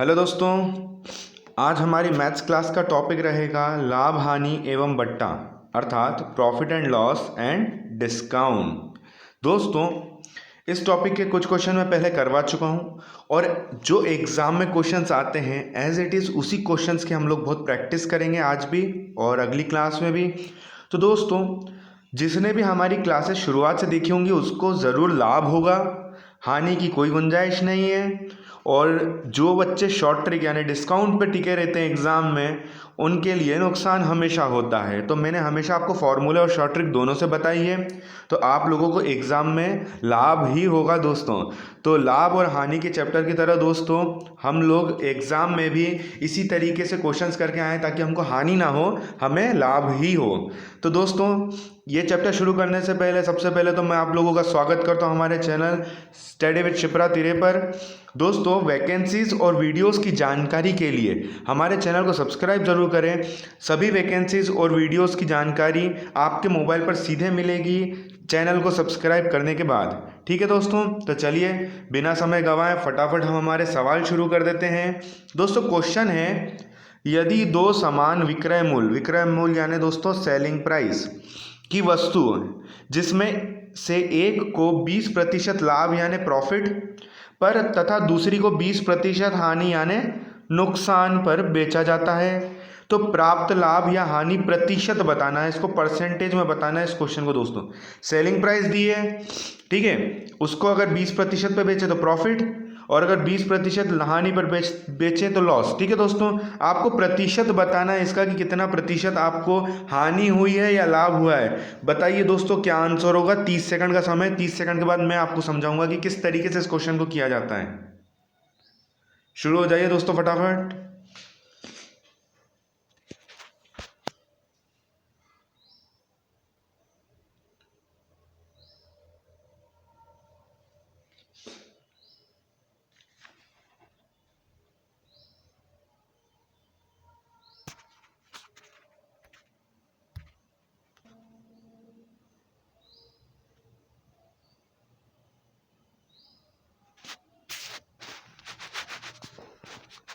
Hello दोस्तों, आज हमारी मैथ्स क्लास का टॉपिक रहेगा लाभ हानि एवं बट्टा अर्थात profit and loss and discount. दोस्तों, इस टॉपिक के कुछ क्वेश्चन मैं पहले करवा चुका हूँ और जो एग्ज़ाम में क्वेश्चंस आते हैं एज इट इज़ उसी क्वेश्चंस की हम लोग बहुत प्रैक्टिस करेंगे आज भी और अगली क्लास में भी। तो दोस्तों, जिसने भी हमारी क्लासेस शुरुआत से देखी होंगी उसको ज़रूर लाभ होगा, हानि की कोई गुंजाइश नहीं है। और जो बच्चे शॉर्ट ट्रिक यानी डिस्काउंट पे टिके रहते हैं एग्ज़ाम में, उनके लिए नुकसान हमेशा होता है। तो मैंने हमेशा आपको फॉर्मूले और शॉर्ट ट्रिक दोनों से बताई है, तो आप लोगों को एग्ज़ाम में लाभ ही होगा दोस्तों। तो लाभ और हानि के चैप्टर की तरह दोस्तों हम लोग एग्ज़ाम में भी इसी तरीके से क्वेश्चंस करके आए ताकि हमको हानि ना हो, हमें लाभ ही हो। तो दोस्तों, ये चैप्टर शुरू करने से पहले सबसे पहले तो मैं आप लोगों का स्वागत करता हूँ हमारे चैनल स्टडी विद शिप्रा तिरे पर। दोस्तों, वैकेंसीज़ और वीडियोस की जानकारी के लिए हमारे चैनल को सब्सक्राइब जरूर करें। सभी वैकेंसीज़ और वीडियोस की जानकारी आपके मोबाइल पर सीधे मिलेगी चैनल को सब्सक्राइब करने के बाद। ठीक है दोस्तों, तो चलिए बिना समय गंवाए फटाफट हम हमारे सवाल शुरू कर देते हैं। दोस्तों, क्वेश्चन है, यदि दो समान विक्रय मूल्य यानी दोस्तों सेलिंग प्राइस की वस्तु जिसमें से एक को 20% लाभ यानी प्रॉफिट पर तथा दूसरी को 20% हानि यानी नुकसान पर बेचा जाता है, तो प्राप्त लाभ या हानि प्रतिशत बताना है, इसको परसेंटेज में बताना है इस क्वेश्चन को। दोस्तों, सेलिंग प्राइस दी है, ठीक है, उसको अगर 20% पे बेचे तो प्रॉफिट और अगर 20% हानि पर बेचे तो लॉस। ठीक है दोस्तों, आपको प्रतिशत बताना है इसका कि कितना प्रतिशत आपको हानि हुई है या लाभ हुआ है। बताइए दोस्तों क्या आंसर होगा। 30 सेकंड का समय, 30 सेकंड के बाद मैं आपको समझाऊंगा कि किस तरीके से इस क्वेश्चन को किया जाता है। शुरू हो जाइए दोस्तों फटाफट।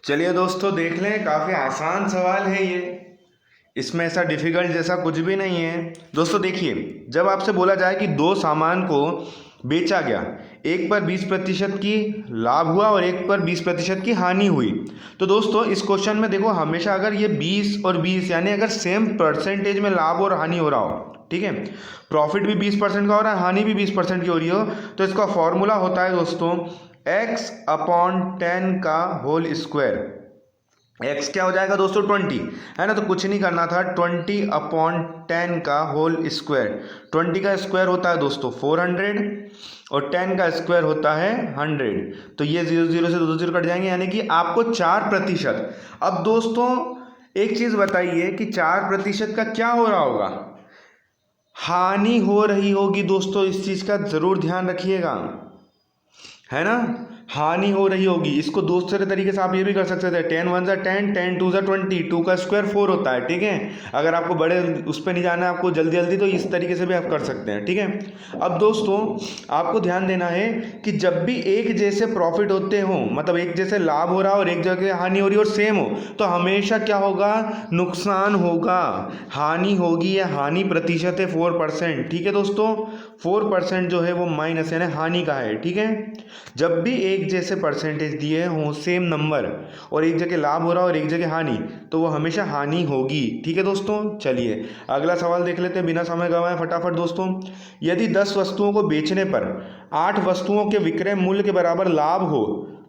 चलिए दोस्तों, देख लें, काफ़ी आसान सवाल है ये, इसमें ऐसा डिफिकल्ट जैसा कुछ भी नहीं है। दोस्तों देखिए, जब आपसे बोला जाए कि दो सामान को बेचा गया, एक पर 20% की लाभ हुआ और एक पर 20% की हानि हुई, तो दोस्तों इस क्वेश्चन में देखो, हमेशा अगर ये 20 और 20 यानी अगर सेम परसेंटेज में लाभ और हानि हो रहा हो, ठीक है, प्रॉफिट भी 20% का हो रहा है, हानि भी 20% की हो रही हो, तो इसका फॉर्मूला होता है दोस्तों x/10 का होल स्क्वायर। x क्या हो जाएगा दोस्तों 20, है ना, तो कुछ नहीं करना था, 20/10 का होल स्क्वायर। 20 का स्क्वायर होता है दोस्तों 400 और 10 का स्क्वायर होता है 100, तो ये 0 से 2 0 कट जाएंगे यानी कि आपको 4%। अब दोस्तों एक चीज बताइए कि 4% का क्या हो रहा होगा, हानि हो रही होगी दोस्तों, इस चीज का जरूर ध्यान रखिएगा, है ना, हानि हो रही होगी। इसको दूसरे तरीके से आप ये भी कर सकते थे, 10 1 10, 10 2 20, 2 का स्क्वायर 4 होता है, ठीक है। अगर आपको बड़े उस पर नहीं जाना है आपको जल्दी जल्दी, तो इस तरीके से भी आप कर सकते हैं, ठीक है। अब दोस्तों आपको ध्यान देना है कि जब भी एक जैसे प्रॉफिट होते हो, मतलब एक जैसे लाभ हो रहा हो और एक जगह हानि हो रही हो और सेम हो, तो हमेशा क्या होगा, नुकसान होगा, हानि होगी। या हानि प्रतिशत है 4%, ठीक है दोस्तों, 4% जो है वो माइनस यानी हानि का है, ठीक है। जब भी एक जैसे परसेंटेज दिए हों, सेम नंबर, और एक जगह लाभ हो रहा हो और एक जगह हानि, तो वो हमेशा हानि होगी, ठीक है दोस्तों। चलिए अगला सवाल देख लेते हैं बिना समय गंवाए फटाफट। दोस्तों, यदि 10 वस्तुओं को बेचने पर 8 वस्तुओं के विक्रय मूल्य के बराबर लाभ हो,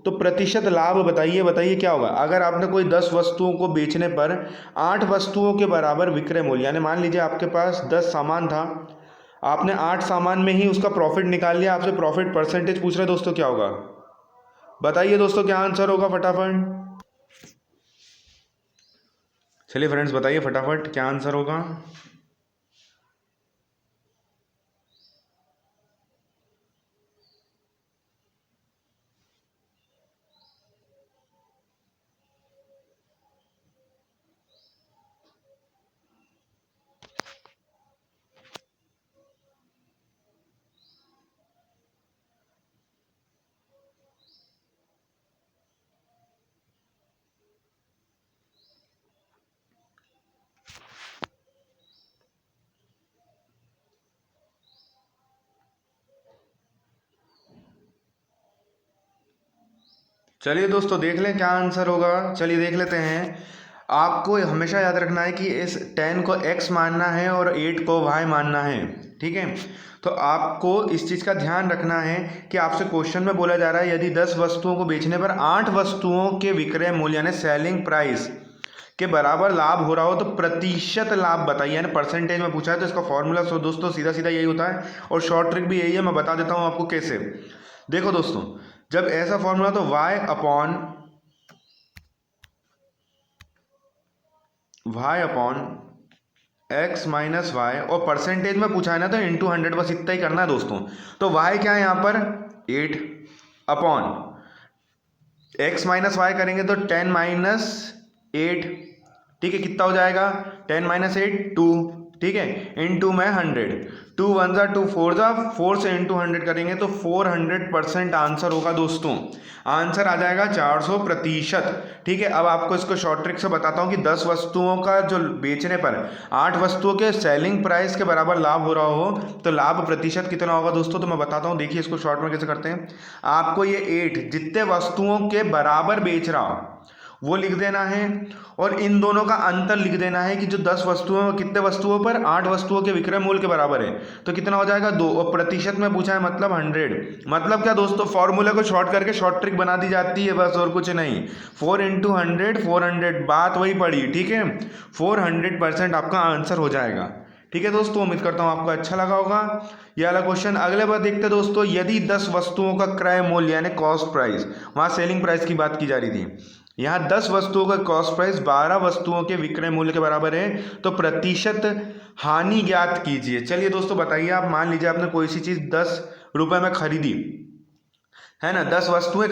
तो प्रतिशत लाभ बताइए, बताइए क्या होगा। अगर आपने कोई 10 वस्तुओं को बेचने पर 8 वस्तुओं के बराबर विक्रय मूल्य, यानी मान लीजिए आपके पास 10 सामान था, आपने 8 सामान में ही उसका प्रॉफिट निकाल लिया, आपसे प्रॉफिट परसेंटेज पूछ रहे दोस्तों, क्या होगा बताइए दोस्तों, क्या आंसर होगा फटाफट। चलिए फ्रेंड्स बताइए फटाफट क्या आंसर होगा। चलिए दोस्तों देख लें क्या आंसर होगा। चलिए देख लेते हैं। आपको हमेशा याद रखना है कि इस 10 को x मानना है और 8 को y मानना है। ठीक है, तो आपको इस चीज़ का ध्यान रखना है कि आपसे क्वेश्चन में बोला जा रहा है यदि 10 वस्तुओं को बेचने पर 8 वस्तुओं के विक्रय मूल्य यानी सेलिंग प्राइस के बराबर लाभ हो रहा हो तो प्रतिशत लाभ बताइए, यानी परसेंटेज में पूछा है। तो इसका फॉर्मूला दोस्तों सीधा सीधा यही होता है और शॉर्ट ट्रिक भी यही है। मैं बता देता हूँ आपको कैसे। देखो दोस्तों, जब ऐसा फॉर्मूला तो y upon x minus y और परसेंटेज में पूछा है ना तो इंटू 100, बस इतना ही करना है दोस्तों। तो y क्या है यहाँ पर 8 अपॉन x माइनस वाई करेंगे तो 10 माइनस 8। ठीक है, कितना हो जाएगा 10 माइनस 8 2। ठीक है, इंटू में 100, 2 1 जा 2 4 जा 4 से इंटू 100 करेंगे तो 400% आंसर होगा दोस्तों। आंसर आ जाएगा 400%। ठीक है, अब आपको इसको शॉर्ट ट्रिक से बताता हूँ कि 10 वस्तुओं का जो बेचने पर 8 वस्तुओं के सेलिंग प्राइस के बराबर लाभ हो रहा हो तो लाभ प्रतिशत कितना होगा दोस्तों। तो मैं बताता हूँ, देखिए इसको शॉर्ट में कैसे करते हैं। आपको ये 8 जितने वस्तुओं के बराबर बेच रहा हो वो लिख देना है और इन दोनों का अंतर लिख देना है कि जो 10 वस्तुओं कितने वस्तुओं पर 8 वस्तुओं के विक्रय मूल्य के बराबर है तो कितना हो जाएगा 2। और प्रतिशत में पूछा है मतलब 100। मतलब क्या दोस्तों, फॉर्मूले को शॉर्ट करके शॉर्ट ट्रिक बना दी जाती है बस, और कुछ नहीं। 4 इंटू 100 400, बात वही पड़ी। ठीक है, 400% आपका आंसर हो जाएगा। ठीक है दोस्तों, उम्मीद करता हूँ आपको अच्छा लगा होगा ये वाला क्वेश्चन। अगले बार देखते हैं दोस्तों, यदि 10 वस्तुओं का क्रय मूल्य यानी कॉस्ट प्राइस, वहाँ सेलिंग प्राइस की बात की जा रही थी, यहाँ 10 वस्तुओं का कॉस्ट प्राइस 12 वस्तुओं के विक्रय मूल्य के बराबर है तो प्रतिशत हानि ज्ञात कीजिए। चलिए दोस्तों बताइए, आप मान लीजिए आपने कोई सी चीज़ 10 रुपये में खरीदी है ना, 10 वस्तुएं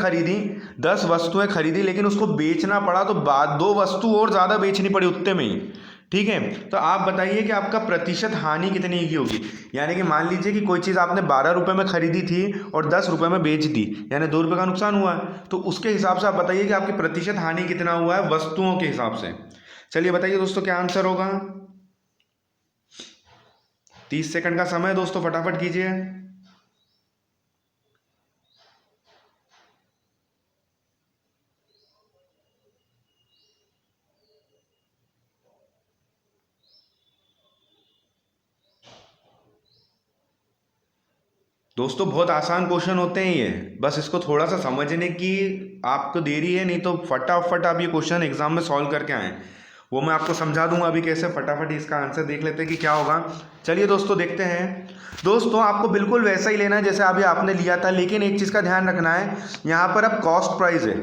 खरीदी लेकिन उसको बेचना पड़ा तो बाद 2 वस्तु और ज़्यादा बेचनी पड़ी उतने में ही। ठीक है, तो आप बताइए कि आपका प्रतिशत हानि कितनी की होगी। यानी कि मान लीजिए कि कोई चीज़ आपने 12 रुपये में खरीदी थी और 10 रुपये में बेच दी, यानी 2 रुपये का नुकसान हुआ है। तो उसके हिसाब से आप बताइए कि आपकी प्रतिशत हानि कितना हुआ है वस्तुओं के हिसाब से। चलिए बताइए दोस्तों क्या आंसर होगा। 30 सेकंड का समय दोस्तों, फटाफट कीजिए। दोस्तों बहुत आसान क्वेश्चन होते हैं ये, बस इसको थोड़ा सा समझने की आपको देरी है, नहीं तो फटाफट आप ये क्वेश्चन एग्जाम में सॉल्व करके आएँ। वो मैं आपको समझा दूंगा अभी कैसे। फटाफट इसका आंसर देख लेते हैं कि क्या होगा। चलिए दोस्तों देखते हैं। दोस्तों आपको बिल्कुल वैसा ही लेना है जैसे अभी आपने लिया था, लेकिन एक चीज़ का ध्यान रखना है, यहाँ पर अब कॉस्ट प्राइस है,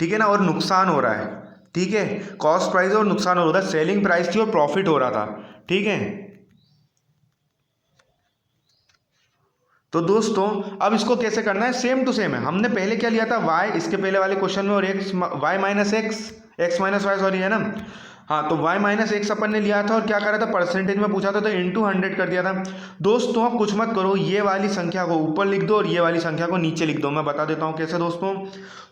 ठीक है ना, और नुकसान हो रहा है। ठीक है, कॉस्ट प्राइस और नुकसान हो रहा था, सेलिंग प्राइस थी और प्रॉफिट हो रहा था। ठीक है, तो दोस्तों अब इसको कैसे करना है, सेम टू सेम है। हमने पहले क्या लिया था y इसके पहले वाले क्वेश्चन में और y minus x minus y sorry है ना, हाँ, तो y माइनस एक्स अपन ने लिया था और क्या करा था, परसेंटेज में पूछा था तो इंटू 100 कर दिया था। दोस्तों आप कुछ मत करो, ये वाली संख्या को ऊपर लिख दो और ये वाली संख्या को नीचे लिख दो। मैं बता देता हूँ कैसे दोस्तों।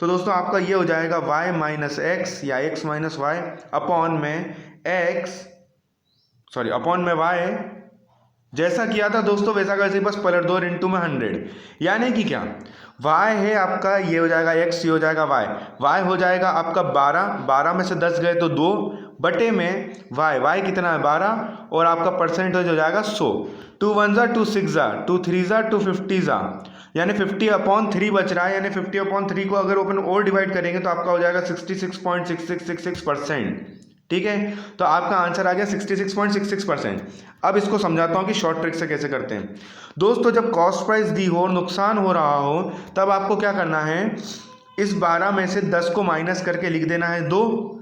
तो दोस्तों आपका ये हो जाएगा y माइनस एक्स या x माइनस वाई अपॉन में y, जैसा किया था दोस्तों वैसा कैसे, बस पलट दो, इंटू में 100। यानी कि क्या, y है आपका, ये हो जाएगा x, ये हो जाएगा y हो जाएगा आपका 12 में से 10 गए तो 2 बटे में y कितना है 12 और आपका परसेंटेज हो जाएगा 100। 2 1 जा 2 6 जा 2 3 जा 2 50 जा, यानी 50/3 बच रहा है। यानी 50/3 को अगर अपन और डिवाइड करेंगे तो आपका हो जाएगा 66.6666%। ठीक है, तो आपका आंसर आ गया 66.66%। अब इसको समझाता हूँ कि शॉर्ट ट्रिक से कैसे करते हैं। दोस्तों जब कॉस्ट प्राइस दी हो, नुकसान हो रहा हो, तब आपको क्या करना है, इस 12 में से 10 को माइनस करके लिख देना है 2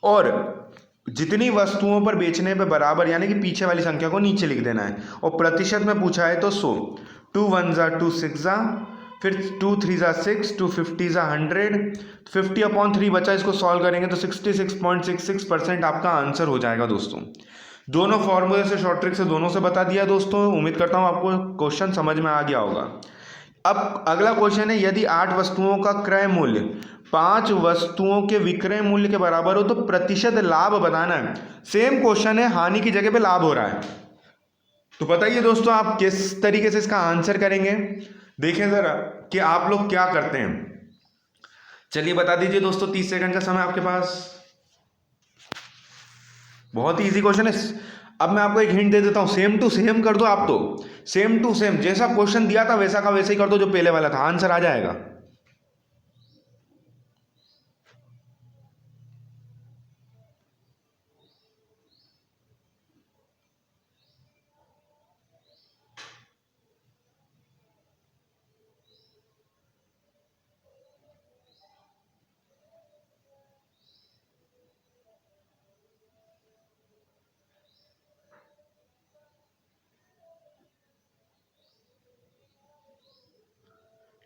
और जितनी वस्तुओं पर बेचने पे बराबर यानी कि पीछे वाली संख्या को नीचे लिख देना है। और प्रतिशत में पूछा है तो 100, 2 1 जा 2 6 जा, फिर 2 3 जा 6, 2 50 जा 100, 50/3 बचा, इसको सॉल्व करेंगे तो 66.66% आपका आंसर हो जाएगा दोस्तों। दोनों फॉर्मूले से, शॉर्ट ट्रिक से दोनों से बता दिया दोस्तों। उम्मीद करता हूँ आपको क्वेश्चन समझ में आ गया होगा। अब अगला क्वेश्चन है, यदि 8 वस्तुओं का क्रय मूल्य 5 वस्तुओं के विक्रय मूल्य के बराबर हो तो प्रतिशत लाभ बताना है। सेम क्वेश्चन है, हानि की जगह पे लाभ हो रहा है। तो बताइए दोस्तों आप किस तरीके से इसका आंसर करेंगे। देखें जरा कि आप लोग क्या करते हैं। चलिए बता दीजिए दोस्तों, 30 सेकंड का समय आपके पास। बहुत ही इजी क्वेश्चन है। अब मैं आपको एक हिंट दे देता हूं, सेम टू सेम कर दो आप तो। सेम टू सेम जैसा क्वेश्चन दिया था वैसा का वैसे ही कर दो, जो पहले वाला था, आंसर आ जाएगा।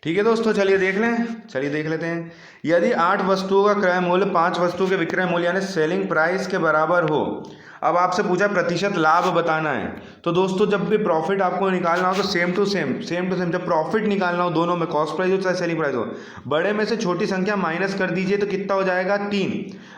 ठीक है दोस्तों, चलिए देख लें, चलिए देख लेते हैं। यदि 8 वस्तुओं का क्रय मूल्य 5 वस्तुओं के विक्रय मूल्य यानी सेलिंग प्राइस के बराबर हो। अब आपसे पूछा प्रतिशत लाभ बताना है। तो दोस्तों जब भी प्रॉफिट आपको निकालना हो तो सेम टू सेम जब प्रॉफिट निकालना हो दोनों में, कॉस्ट प्राइस हो चाहे सेलिंग प्राइस हो, बड़े में से छोटी संख्या माइनस कर दीजिए तो कितना हो जाएगा, 3।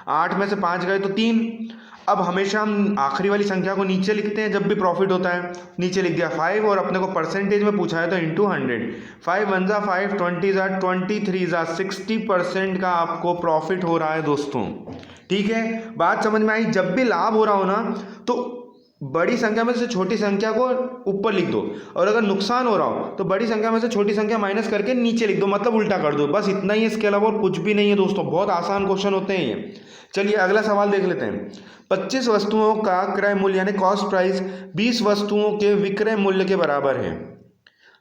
8 में से 5 गए तो 3। अब हमेशा हम आखिरी वाली संख्या को नीचे लिखते हैं जब भी प्रॉफिट होता है, नीचे लिख दिया 5, और अपने को परसेंटेज में पूछा है तो इंटू 100। 5 वन ज़ा 5, 20 ज़ा 20, 3 ज़ा 60% का आपको प्रॉफिट हो रहा है दोस्तों। ठीक है, बात समझ में आई। जब भी लाभ हो रहा हो ना तो बड़ी संख्या में से छोटी संख्या को ऊपर लिख दो, और अगर नुकसान हो रहा हो तो बड़ी संख्या में से छोटी संख्या माइनस करके नीचे लिख दो, मतलब उल्टा कर दो। बस इतना ही, इसके अलावा और कुछ भी नहीं है दोस्तों। बहुत आसान क्वेश्चन होते हैं ये। चलिए अगला सवाल देख लेते हैं। 25 वस्तुओं का क्रय मूल्य यानी कॉस्ट प्राइस 20 वस्तुओं के विक्रय मूल्य के बराबर है।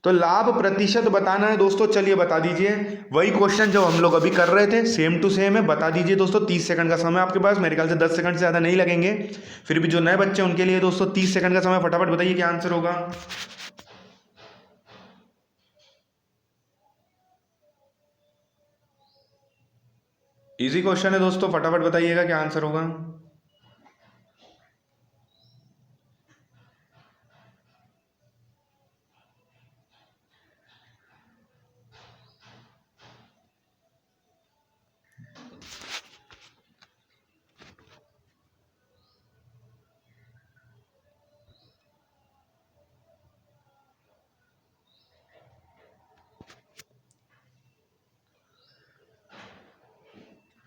तो लाभ प्रतिशत बताना है दोस्तों। चलिए बता दीजिए, वही क्वेश्चन जो हम लोग अभी कर रहे थे, सेम टू सेम है। बता दीजिए दोस्तों, 30 सेकंड का समय आपके पास, मेरे ख्याल से 10 सेकंड से ज़्यादा नहीं लगेंगे। फिर भी जो नए बच्चे उनके लिए दोस्तों 30 सेकंड का समय, फटाफट बताइए क्या आंसर होगा। इजी क्वेश्चन है दोस्तों, फटाफट बताइएगा क्या आंसर होगा।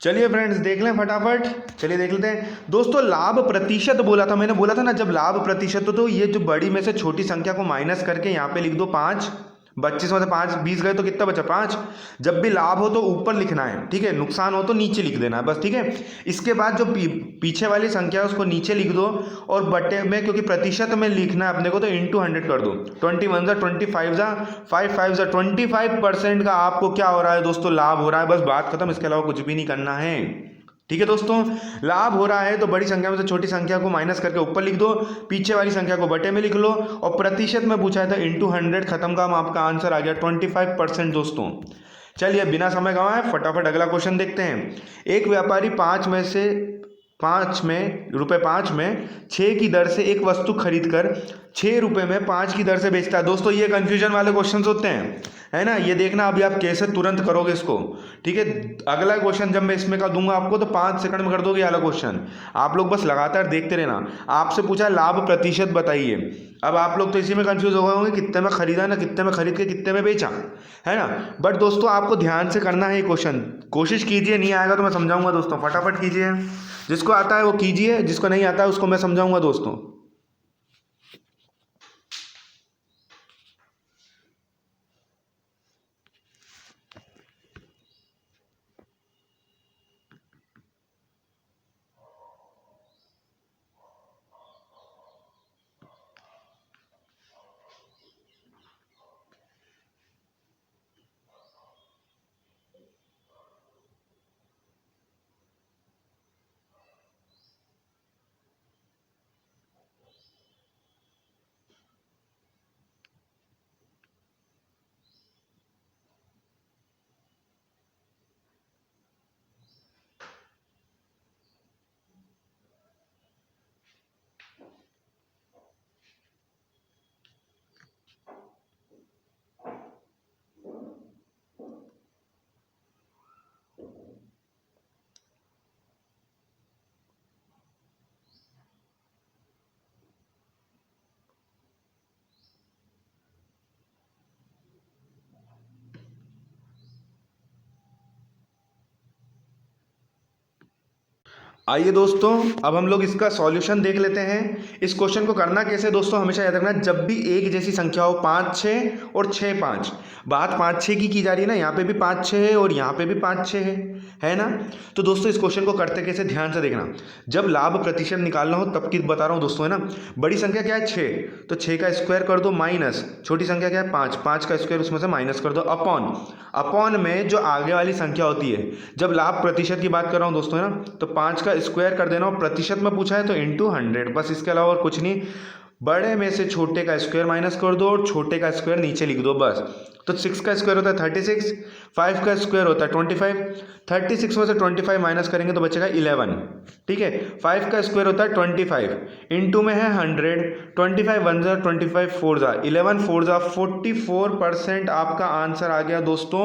चलिए फ्रेंड्स देख लें फटाफट, चलिए देख लेते हैं दोस्तों। लाभ प्रतिशत बोला था मैंने, बोला था ना, जब लाभ प्रतिशत तो ये जो बड़ी में से छोटी संख्या को माइनस करके यहाँ पे लिख दो 5। 25 में से 5 20 गए तो कितना बचा, 5। जब भी लाभ हो तो ऊपर लिखना है, ठीक है, नुकसान हो तो नीचे लिख देना है बस, ठीक है। इसके बाद जो पीछे वाली संख्या है उसको नीचे लिख दो, और बटे में, क्योंकि प्रतिशत में लिखना है अपने को, तो इंटू 100 कर दो। 21 ज़ा 25 ज़ा 5 5 ज़ा 25% का आपको क्या हो रहा है दोस्तों, लाभ हो रहा है। बस बात खत्म, इसके अलावा कुछ भी नहीं करना है। ठीक है दोस्तों, लाभ हो रहा है तो बड़ी संख्या में से छोटी संख्या को माइनस करके ऊपर लिख दो, पीछे वाली संख्या को बटे में लिख लो, और प्रतिशत में पूछा है तो इंटू 100, खत्म काम, आपका आंसर आ गया 25% दोस्तों। चलिए बिना समय गंवाए फटाफट अगला क्वेश्चन देखते हैं। एक व्यापारी 5 में 6 की दर से एक वस्तु खरीद कर 6 रुपये में 5 की दर से बेचता है। दोस्तों ये कंफ्यूजन वाले क्वेश्चन होते हैं, है ना। ये देखना अभी आप कैसे तुरंत करोगे इसको, ठीक है। अगला क्वेश्चन जब मैं इसमें का दूंगा आपको तो 5 सेकंड में कर दोगे वाला क्वेश्चन। आप लोग बस लगातार देखते रहना। आपसे पूछा लाभ प्रतिशत बताइए। अब आप लोग तो इसी में कंफ्यूज हो गए होंगे, कितने में खरीदा ना कितने में खरीद के कितने में बेचा, है ना। बट दोस्तों आपको ध्यान से करना है ये क्वेश्चन, कोशिश कीजिए, नहीं आएगा तो मैं समझाऊंगा दोस्तों, फटाफट कीजिए। जिसको आता है वो कीजिए, जिसको नहीं आता है उसको मैं समझाऊंगा दोस्तों। आइए दोस्तों, अब हम लोग इसका सॉल्यूशन देख लेते हैं। इस क्वेश्चन को करना कैसे दोस्तों, हमेशा याद रखना, जब भी एक जैसी संख्या हो 5 6 और 6 5, बात 5 6 की जा रही है ना, यहाँ पे भी 5 6 है और यहाँ पे भी 5 6 है ना। तो दोस्तों इस क्वेश्चन को करते कैसे, ध्यान से देखना। जब लाभ प्रतिशत निकालना हो तब की बता रहा हूँ दोस्तों, है ना। बड़ी संख्या क्या है 6, तो 6 का स्क्वायर कर दो माइनस, छोटी संख्या क्या है 5, 5 का स्क्वायर उसमें से माइनस कर दो, अपॉन में जो आगे वाली संख्या होती है। जब लाभ प्रतिशत की बात कर रहा हूँ दोस्तों, है ना, तो 5 का स्क्वायर कर देना और प्रतिशत में पूछा है तो इंटू 100, बस इसके अलावा और कुछ नहीं। बड़े में से छोटे का स्क्वायर माइनस कर दो और छोटे का स्क्वायर नीचे लिख दो बस। तो 6 का स्क्वायर होता है 36, 5 का स्क्वायर होता है 25, 36 में से 25 माइनस करेंगे तो बचेगा 11, ठीक है। 5 का स्क्वायर होता है 25, इंटू में है 100, 25 1 जा 25 4 जा 11 4 जा 44%। आपका आंसर आ गया दोस्तों,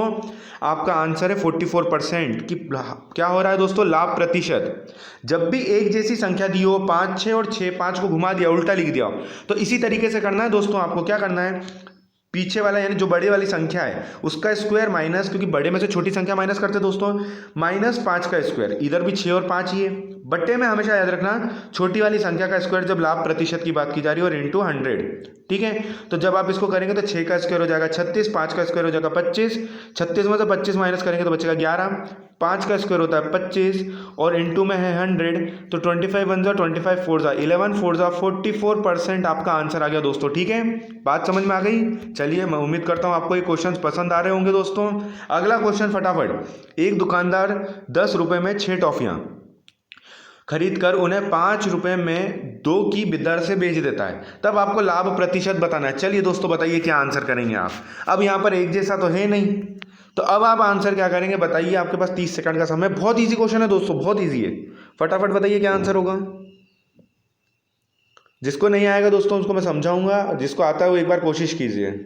आपका आंसर है 44% कि क्या हो रहा है दोस्तों, लाभ प्रतिशत। जब भी एक जैसी संख्या दी हो, 5 6 और 6 5 को घुमा दिया, उल्टा लिख दिया, तो इसी तरीके से करना है दोस्तों। आपको क्या करना है, पीछे वाला यानी जो बड़े वाली संख्या है उसका स्क्वायर माइनस, क्योंकि बड़े में से छोटी संख्या माइनस करते दोस्तों, माइनस 5 का स्क्वायर, इधर भी 6 और 5 ही है, बट्टे में हमेशा याद रखना छोटी वाली संख्या का स्क्वायर जब लाभ प्रतिशत की बात की जा रही है, और इंटू 100, ठीक है। तो जब आप इसको करेंगे तो 6 का स्क्वायर हो जाएगा 36, 5 का स्क्वायर हो जाएगा 25, 36 में से 25 माइनस करेंगे तो बचेगा 11, 5 का स्क्वायर होता है 25 और इंटू में है 100, तो 25 1 जा 25 4 जा 11 4 जा 44% आपका आंसर आ गया दोस्तों, ठीक है। बात समझ में आ गई। चलिए, मैं उम्मीद करता हूँ आपको ये क्वेश्चन पसंद आ रहे होंगे दोस्तों। अगला क्वेश्चन फटाफट। एक दुकानदार 10 रुपये में 6 टॉफियाँ खरीद कर उन्हें 5 रुपये में 2 की दर से बेच देता है, तब आपको लाभ प्रतिशत बताना है। चलिए दोस्तों, बताइए क्या आंसर करेंगे आप। अब यहाँ पर एक जैसा तो है नहीं, तो अब आप आंसर क्या करेंगे बताइए। आपके पास 30 सेकंड का समय। बहुत इजी क्वेश्चन है दोस्तों, बहुत इजी है। फटाफट बताइए क्या आंसर होगा। जिसको नहीं आएगा दोस्तों उसको मैं समझाऊंगा, जिसको आता है वो एक बार कोशिश कीजिए।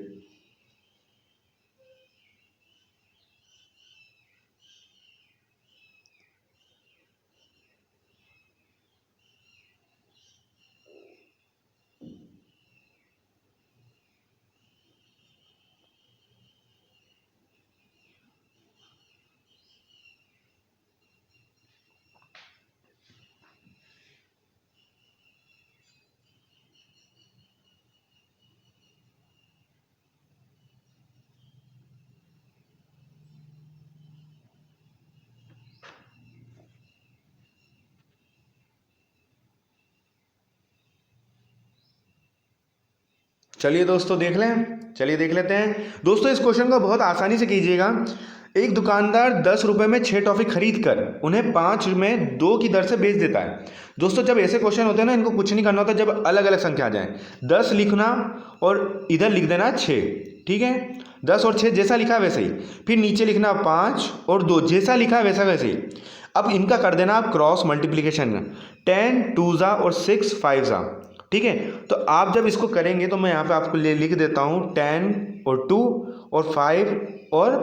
चलिए दोस्तों देख लें, चलिए देख लेते हैं दोस्तों। इस क्वेश्चन को बहुत आसानी से कीजिएगा। एक दुकानदार 10 रुपये में 6 टॉफी खरीद कर उन्हें 5 में 2 की दर से बेच देता है। दोस्तों जब ऐसे क्वेश्चन होते हैं ना, इनको कुछ नहीं करना होता। जब अलग अलग संख्या आ जाए, 10 लिखना और इधर लिख देना 6, ठीक है। 10 और 6 जैसा लिखा है वैसे ही, फिर नीचे लिखना 5 और 2 जैसा लिखा है वैसा वैसे ही। अब इनका कर देना आप क्रॉस मल्टीप्लिकेशन, 10 2 जा और 6 5 जा, ठीक है। तो आप जब इसको करेंगे तो मैं यहाँ पे आपको लिख देता हूँ 10 और 2 और 5 और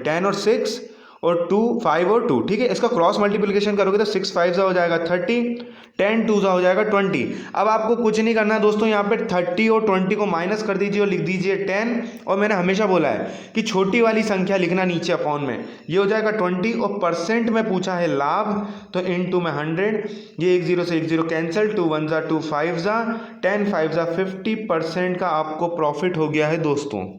10 और 6 और 2 5 और 2, ठीक है। इसका क्रॉस मल्टीप्लिकेशन करोगे तो 6 5 जा हो जाएगा 30, 10 2 जा हो जाएगा 20। अब आपको कुछ नहीं करना है दोस्तों, यहाँ पे 30 और 20 को माइनस कर दीजिए और लिख दीजिए 10। और मैंने हमेशा बोला है कि छोटी वाली संख्या लिखना नीचे अपॉन में, ये हो जाएगा 20 और परसेंट में पूछा है लाभ, तो इंटू में 100, ये 1 0 से 1 0 कैंसिल, 2 1 जा 2 5 जा 10 5 जा 50% का आपको प्रॉफिट हो गया है दोस्तों।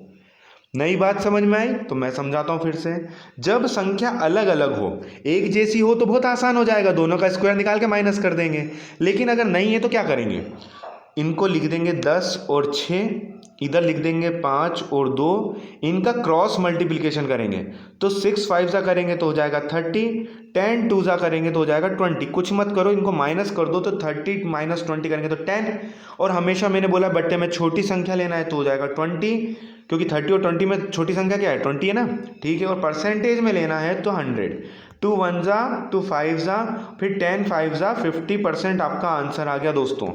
नई बात समझ में आई तो मैं समझाता हूँ फिर से। जब संख्या अलग अलग हो, एक जैसी हो तो बहुत आसान हो जाएगा, दोनों का स्क्वायर निकाल के माइनस कर देंगे। लेकिन अगर नहीं है तो क्या करेंगे, इनको लिख देंगे 10 और 6, इधर लिख देंगे 5 और 2, इनका क्रॉस मल्टीप्लिकेशन करेंगे तो 6 5 जा करेंगे तो हो जाएगा 30, 10 2 जा करेंगे तो हो जाएगा 20। कुछ मत करो, इनको माइनस कर दो तो 30 माइनस 20 करेंगे तो 10। और हमेशा मैंने बोला बट्टे में छोटी संख्या लेना है तो हो जाएगा 20, क्योंकि 30 और 20 में छोटी संख्या क्या है 20 है ना, ठीक है। और परसेंटेज में लेना है तो 100, 2 1 जा 2 5 जा फिर 10 5 जा 50% आपका आंसर आ गया दोस्तों।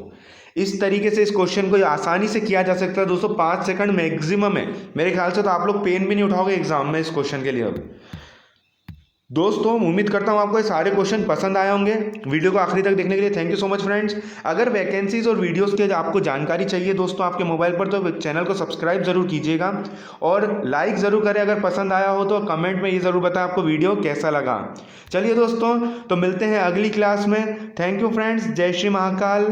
इस तरीके से इस क्वेश्चन को आसानी से किया जा सकता है दोस्तों, 5 सेकंड मैक्सिमम है मेरे ख्याल से। तो आप लोग पेन भी नहीं उठाओगे एग्जाम में इस क्वेश्चन के लिए। अब दोस्तों उम्मीद करता हूँ आपको ये सारे क्वेश्चन पसंद आए होंगे। वीडियो को आखिरी तक देखने के लिए thank you so much friends. अगर वैकेंसीज और वीडियोस के आपको जानकारी चाहिए दोस्तों आपके मोबाइल पर, तो चैनल को सब्सक्राइब जरूर कीजिएगा और लाइक ज़रूर करें। अगर पसंद आया हो तो कमेंट में ये ज़रूर बताएं आपको वीडियो कैसा लगा। चलिए दोस्तों, तो मिलते हैं अगली क्लास में। थैंक यू फ्रेंड्स, जय श्री महाकाल।